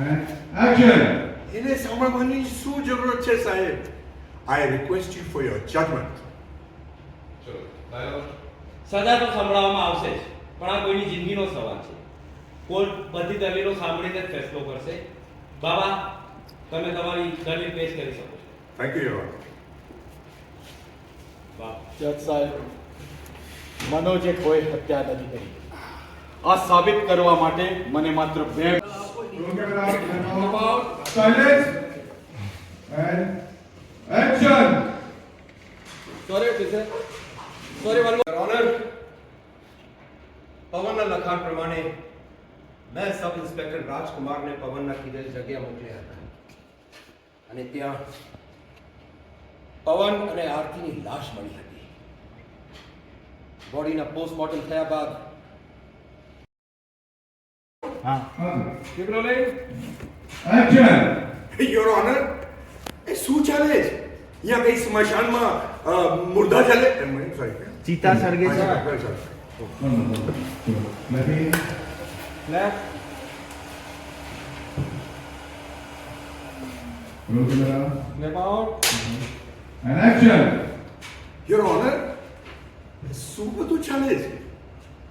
And action. એને સાંભળવાની શું જરૂરત છે સાહેબ? I request you for your judgment. સજા તો સંભળાવવામાં આવશે જ, પણ આ કોઈની જિંદગીનો સવાલ છે. કોર્ટ બધી દલીલો સાંભળીને જ ફેસલો કરશે. બાબા, તમે તમારી દલીલ પેશ કરી શકો છો. Thank you, Your Honor. વાહ. જજ સાહેબ, મનોજે કોઈ હત્યા નથી કરી. આ સાબિત કરવા માટે મને માત્ર બે Roll camera. Silence. And action. Sorry, officer. Sorry, one more. Your Honor, પવનના લખાણ પ્રમાણે મેં સબ ઇન્સ્પેક્ટર રાજકુમારને પવનના કીધેલ જગ્યા મોકલ્યા હતા અને ત્યાં પવન અને આરતીની લાશ મળી હતી. બોડીના પોસ્ટમોર્ટમ થયા બાદ દીકરો લઈ Action. Your Honor, એ શું ચાલે છે? અહીંયા કઈ સ્મશાનમાં મુર્દા ચાલે? Sorry. ચિતા સળગે છે. One more. Nothing. Left Roll camera. Snap out. And action. Your Honor, શું બધું ચાલે છે?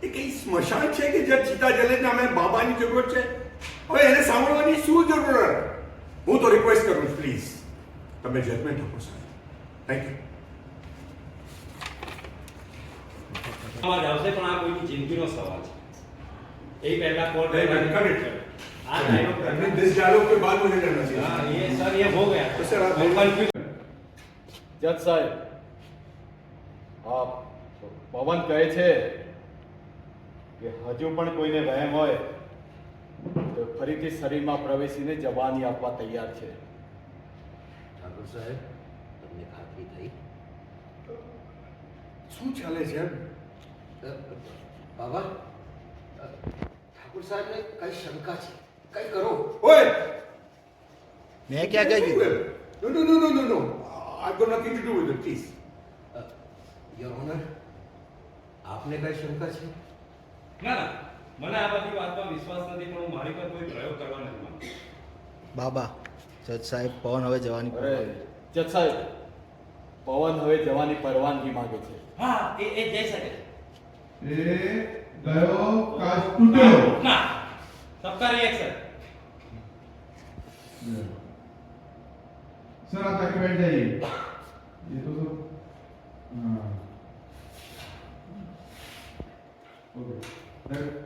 એ કઈ સ્મશાન છે કે જ્યાં ચિતા જલે ને અમે બાબાની જરૂરત છે? હવે એને સાંભળવાની શું જરૂરત? હું તો રિક્વેસ્ટ કરું છું, પ્લીઝ તમે જજમેન્ટ આપો સાહેબ. Thank you. અવાજ આવશે, પણ આ કોઈની જિંદગીનો સવાલ છે. એ પહેલા કોર્ટ नहीं, मैं कर it. આ ડાયલોગ दिस डायलॉग के बाद मुझे करना चाहिए. हाँ, ये सर ये हो गया तो सर, आप मैं confused। જજ સાહેબ, આ પવન કહે છે કે હજુ પણ કોઈને વહેમ હોય તો ફરીથી શરીરમાં પ્રવેશીને જવાની આપવા તૈયાર છે. ઠાકોર સાહેબ, તમને ખાતરી થઈ? શું ચાલે છે? બાબા, ઠાકોર સાહેબને કઈ શંકા છે? કઈ કરો. ओए, મેં ક્યાં કહ્યું? No, no, no, no, no, no. I've got nothing to do with it, please. Your honour, આપને કઈ શંકા છે? ના ના, મને આ બધી વાતમાં વિશ્વાસ નથી, પણ હું મારી પર કોઈ પ્રયોગ કરવા નથી માંગતો. બાબા, જજ સાહેબ, પવન હવે જવાની અરે જજ સાહેબ, પવન હવે જવાની પરવાનગી માંગે છે. હા, એ જઈ શકે. એ ગયો કાચ તૂટ્યો. ના, सबका रिएक्शन. सर आप आके बैठ जाइए. ये तो सब हाँ. Okay.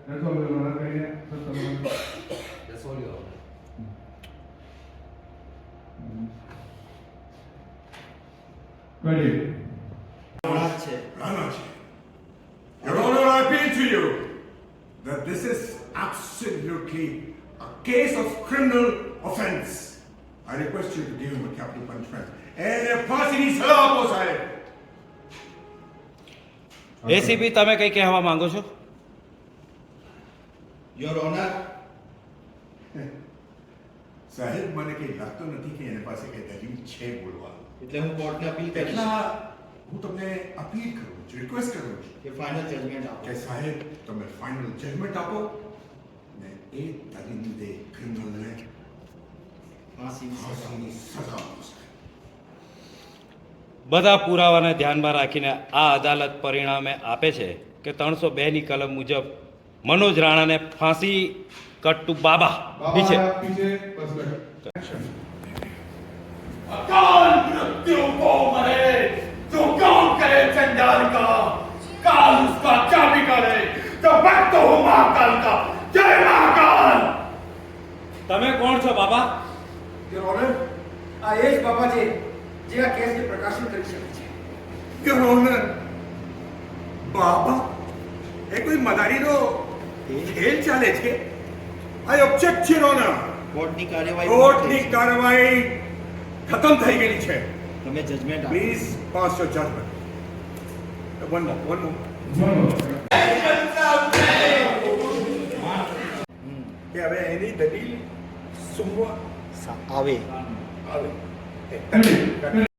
That's all. Your Honor, कहिए sir sir. That's all, your honor. Ready. Rana Che. Your Honor, I appeal to you that this is absolutely a case of criminal offense. I request you to give him a capital punishment. And a फांसीની સજા આપો સાહેબ. ACP, તમે કઈ કહેવા માંગો છો? Your honour, સાહેબ, મને કઈ લાગતું નથી કે એની પાસે કઈ દલીલ છે બોલવા. એટલે હું કોર્ટને અપીલ કરીશ એટલા હું તમને અપીલ કરું છું, રિક્વેસ્ટ કરું છું કે ફાઇનલ જજમેન્ટ આપો. કે સાહેબ તમે ફાઇનલ જજમેન્ટ આપો ને એ દલીલને ક્રિમિનલને ફાંસીની સજા. ફાંસીની સજા આપો સાહેબ. બધા પુરાવાને ધ્યાનમાં રાખીને આ અદાલત પરિણામે આપે છે કે 302 ની કલમ મુજબ મનોજ રાણાને ફાંસી કટ્ટુ બાબા પીછે. बाबा पीछे बस बैठ. Action. अकाल मृत्यु को मरे जो काम करे चंडाल का, काल उसका क्या भी करे तो भक्त हो महाकाल का. जय महाकाल. તમે કોણ છો બાબા? યોર ઓનર, આ એ જ બાબા છે જે આ કેસને પ્રકાશિત કરી શકે છે. Your Honor, બાબા એ કોઈ મદારીનો ખેલ ચાલે છે? I object, Your Honor. કોર્ટની કાર્યવાહી કોર્ટની કાર્યવાહી ખતમ થઈ ગઈ છે. તમે જજમેન્ટ આપો. Please pass your judgment. One more. One more. કે હવે એની દલીલ સુનવા આવે આવે. Ready.